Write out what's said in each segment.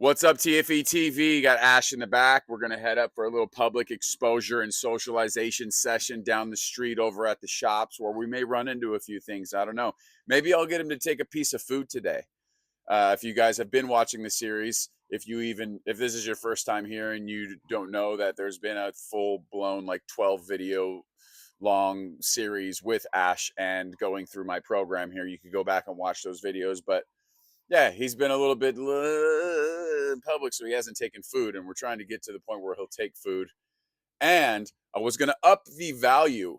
What's up, TFE TV? Got Ash in the back. We're going to head up for a little public exposure and socialization session down the street over at the shops where we may run into a few things. I don't know. Maybe I'll get him to take a piece of food today. If you guys have been watching the series, if this is your first time here and you don't know that there's been a full-blown like 12 video long series with Ash and going through my program here, you could go back and watch those videos. But yeah, he's been a little bit public, so he hasn't taken food, and we're trying to get to the point where he'll take food. And I was going to up the value,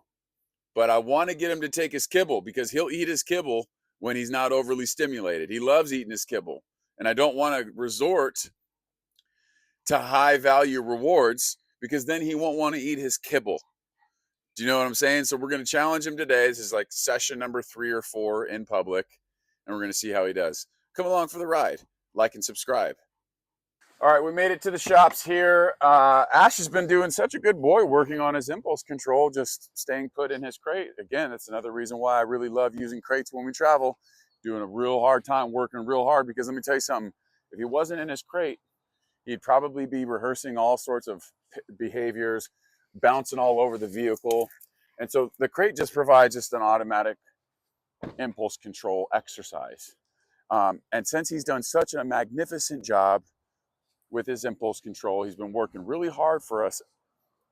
but I want to get him to take his kibble because he'll eat his kibble when he's not overly stimulated. He loves eating his kibble, and I don't want to resort to high value rewards because then he won't want to eat his kibble. Do you know what I'm saying? So we're going to challenge him today. This is like session number 3 or 4 in public, and we're going to see how he does. Come along for the ride. Like and subscribe. All right, we made it to the shops here. Ash has been doing such a good boy working on his impulse control, just staying put in his crate. Again, that's another reason why I really love using crates when we travel. Doing a real hard time, working real hard, because let me tell you something. If he wasn't in his crate, he'd probably be rehearsing all sorts of behaviors, bouncing all over the vehicle. And so the crate just provides just an automatic impulse control exercise. And since he's done such a magnificent job with his impulse control, he's been working really hard for us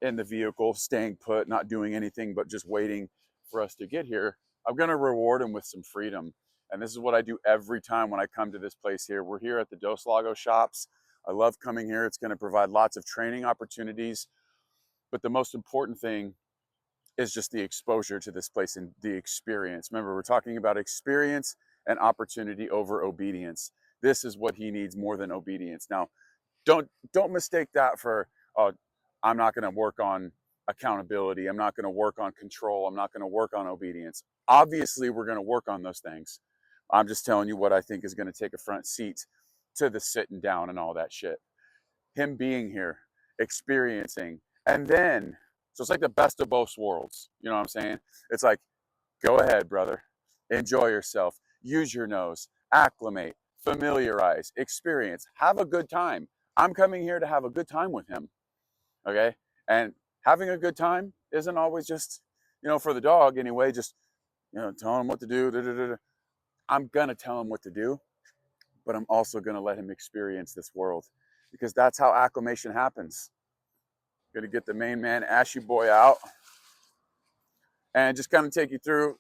in the vehicle, staying put, not doing anything but just waiting for us to get here. I'm going to reward him with some freedom. And this is what I do every time when I come to this place here. We're here at the Dos Lagos shops. I love coming here. It's going to provide lots of training opportunities. But the most important thing is just the exposure to this place and the experience. Remember, we're talking about experience and opportunity over obedience. This is what he needs more than obedience. Now, don't mistake that for, I'm not going to work on accountability. I'm not going to work on control. I'm not going to work on obedience. Obviously, we're going to work on those things. I'm just telling you what I think is going to take a front seat to the sitting down and all that shit. Him being here, experiencing, and then, so it's like the best of both worlds. You know what I'm saying? It's like, go ahead, brother. Enjoy yourself. Use your nose. Acclimate. Familiarize. Experience. Have a good time. I'm coming here to have a good time with him. Okay? And having a good time isn't always just, for the dog anyway, just, telling him what to do. Da, da, da, da. I'm going to tell him what to do, but I'm also going to let him experience this world because that's how acclimation happens. Going to get the main man, Ashy Boy, out and just kind of take you through,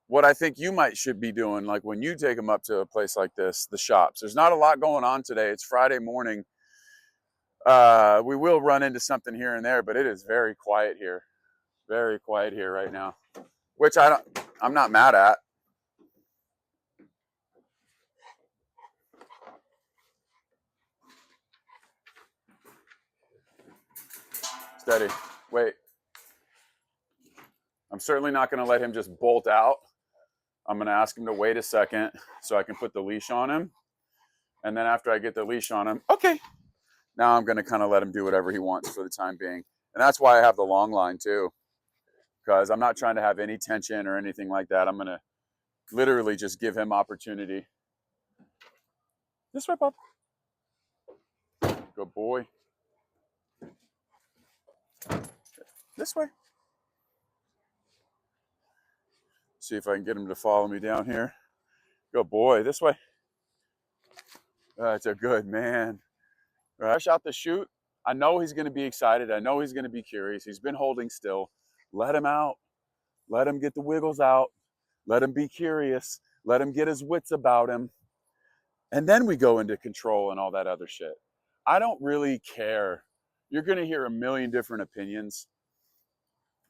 what I think you should be doing, like when you take them up to a place like this, the shops. There's not a lot going on today. It's Friday morning. We will run into something here and there, but it is very quiet here. Very quiet here right now, which I'm not mad at. Steady. Wait. I'm certainly not going to let him just bolt out. I'm going to ask him to wait a second so I can put the leash on him. And then after I get the leash on him, okay. Now I'm going to kind of let him do whatever he wants for the time being. And that's why I have the long line too, because I'm not trying to have any tension or anything like that. I'm going to literally just give him opportunity. This way, Pop. Good boy. This way. See if I can get him to follow me down here. Good boy. This way. That's a good man. Rush out the chute. I know he's going to be excited. I know he's going to be curious. He's been holding still. Let him out. Let him get the wiggles out. Let him be curious. Let him get his wits about him. And then we go into control and all that other shit. I don't really care. You're going to hear a million different opinions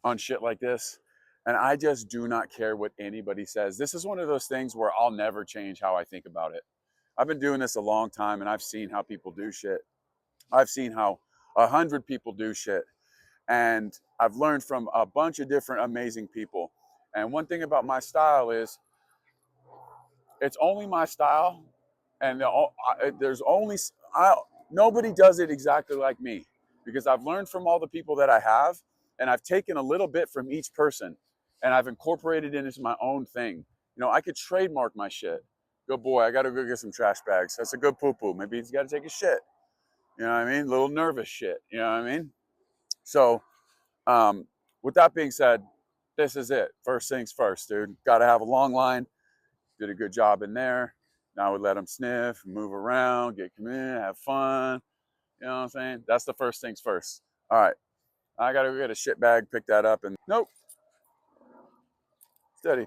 on shit like this. And I just do not care what anybody says. This is one of those things where I'll never change how I think about it. I've been doing this a long time and I've seen how people do shit. I've seen how 100 people do shit. And I've learned from a bunch of different amazing people. And one thing about my style is it's only my style. And nobody does it exactly like me because I've learned from all the people that I have and I've taken a little bit from each person and I've incorporated it into my own thing. I could trademark my shit. Good boy. I got to go get some trash bags. That's a good poo-poo. Maybe he's got to take a shit. You know what I mean? Little nervous shit. You know what I mean? So, with that being said, this is it. First things first, dude. Got to have a long line. Did a good job in there. Now we let him sniff, move around, get come in, have fun. You know what I'm saying? That's the first things first. All right. I got to go get a shit bag, pick that up, and nope. Steady.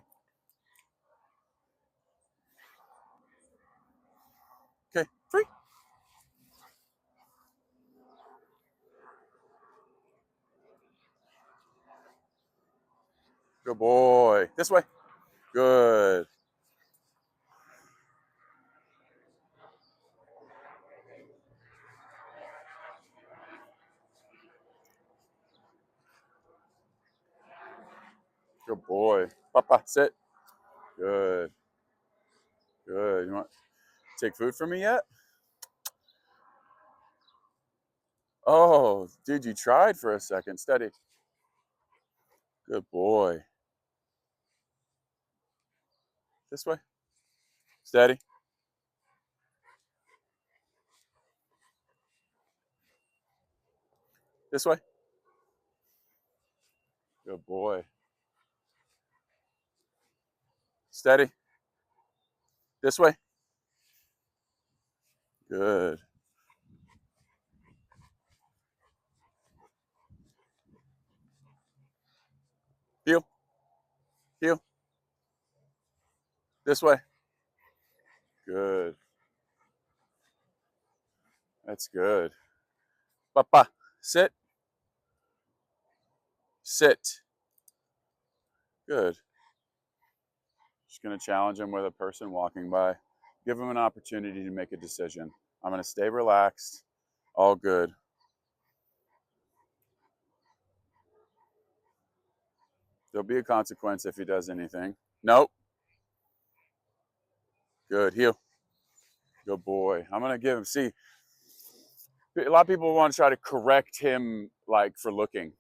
Okay. Free. Good boy. This way. Good. Good boy. Papa, sit. Good. Good. You want to take food from me yet? Oh, dude, you tried for a second. Steady. Good boy. This way. Steady. This way. Good boy. Steady. This way. Good. Heel. Heel. This way. Good. That's good. Papa, sit. Sit. Good. Just going to challenge him with a person walking by. Give him an opportunity to make a decision. I'm going to stay relaxed. All good. There'll be a consequence if he does anything. Nope. Good. Heel. Good boy. I'm going to give him, see, a lot of people want to try to correct him like for looking.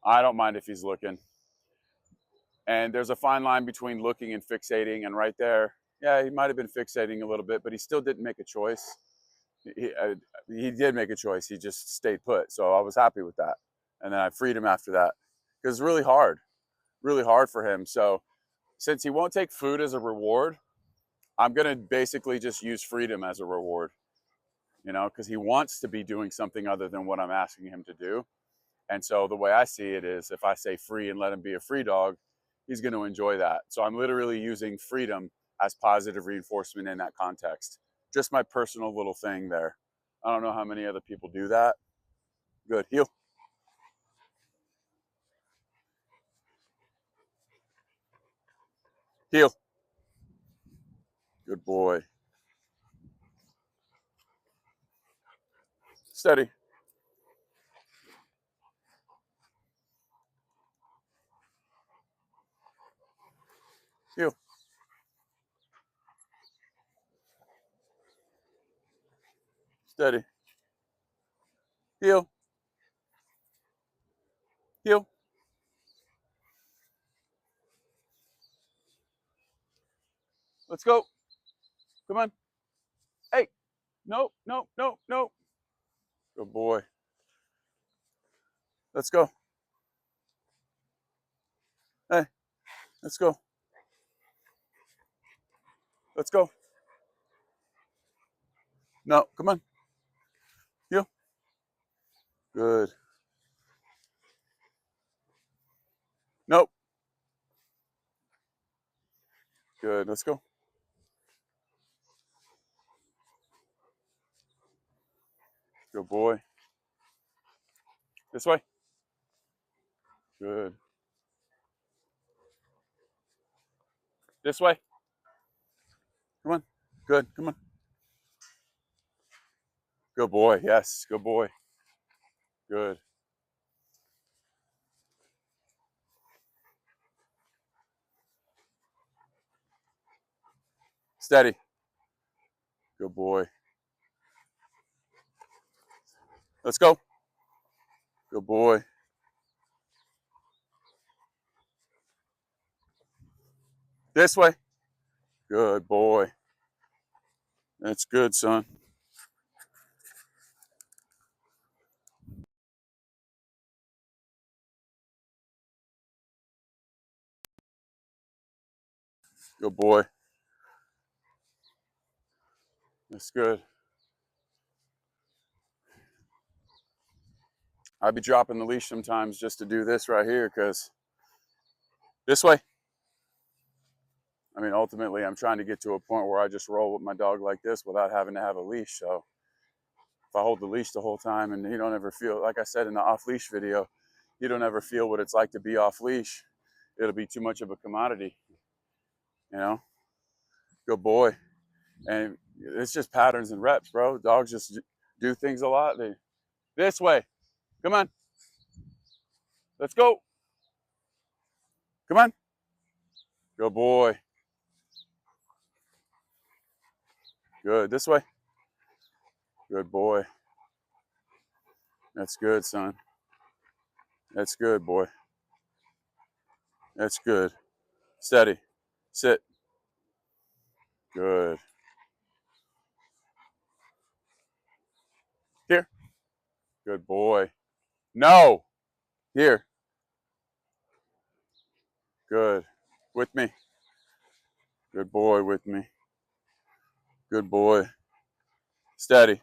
I don't mind if he's looking. And there's a fine line between looking and fixating. And right there, yeah, he might have been fixating a little bit, but he still didn't make a choice. He did make a choice. He just stayed put. So I was happy with that. And then I freed him after that because it's really hard for him. So since he won't take food as a reward, I'm going to basically just use freedom as a reward, you know, because he wants to be doing something other than what I'm asking him to do. And so the way I see it is if I say free and let him be a free dog, he's going to enjoy that. So I'm literally using freedom as positive reinforcement in that context. Just my personal little thing there. I don't know how many other people do that. Good. Heel. Heel. Good boy. Steady. Heel. Steady. Heel. Heel. Let's go. Come on. Hey. Nope. Nope. Nope. Nope. Good boy. Let's go. Hey. Let's go. Let's go. No. Come on. Heel. Good. Nope. Good. Let's go. Good boy. This way. Good. This way. Come on. Good. Come on. Good boy. Yes. Good boy. Good. Steady. Good boy. Let's go. Good boy. This way. Good boy. That's good, son. Good boy. That's good. I'd be dropping the leash sometimes just to do this right here, because this way. I mean, ultimately, I'm trying to get to a point where I just roll with my dog like this without having to have a leash. So if I hold the leash the whole time and you don't ever feel, like I said in the off leash video, you don't ever feel what it's like to be off leash, it'll be too much of a commodity, you know? Good boy. And it's just patterns and reps, bro. Dogs just do things a lot. This way. Come on. Let's go. Come on. Good boy. Good. This way. Good boy. That's good, son. That's good, boy. That's good. Steady. Sit. Good. Here. Good boy. No. Here. Good. With me. Good boy with me. Good boy. Steady.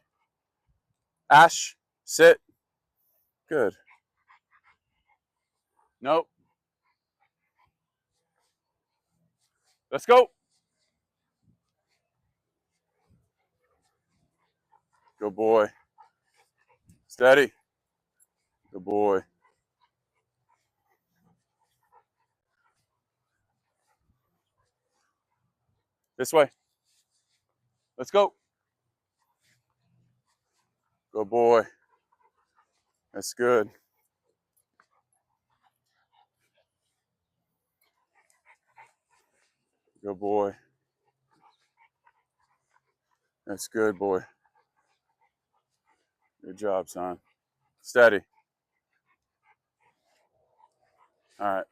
Ash. Sit. Good. Nope. Let's go. Good boy. Steady. Good boy. This way. Let's go. Good boy. That's good. Good boy. That's good, boy. Good job, son. Steady. All right.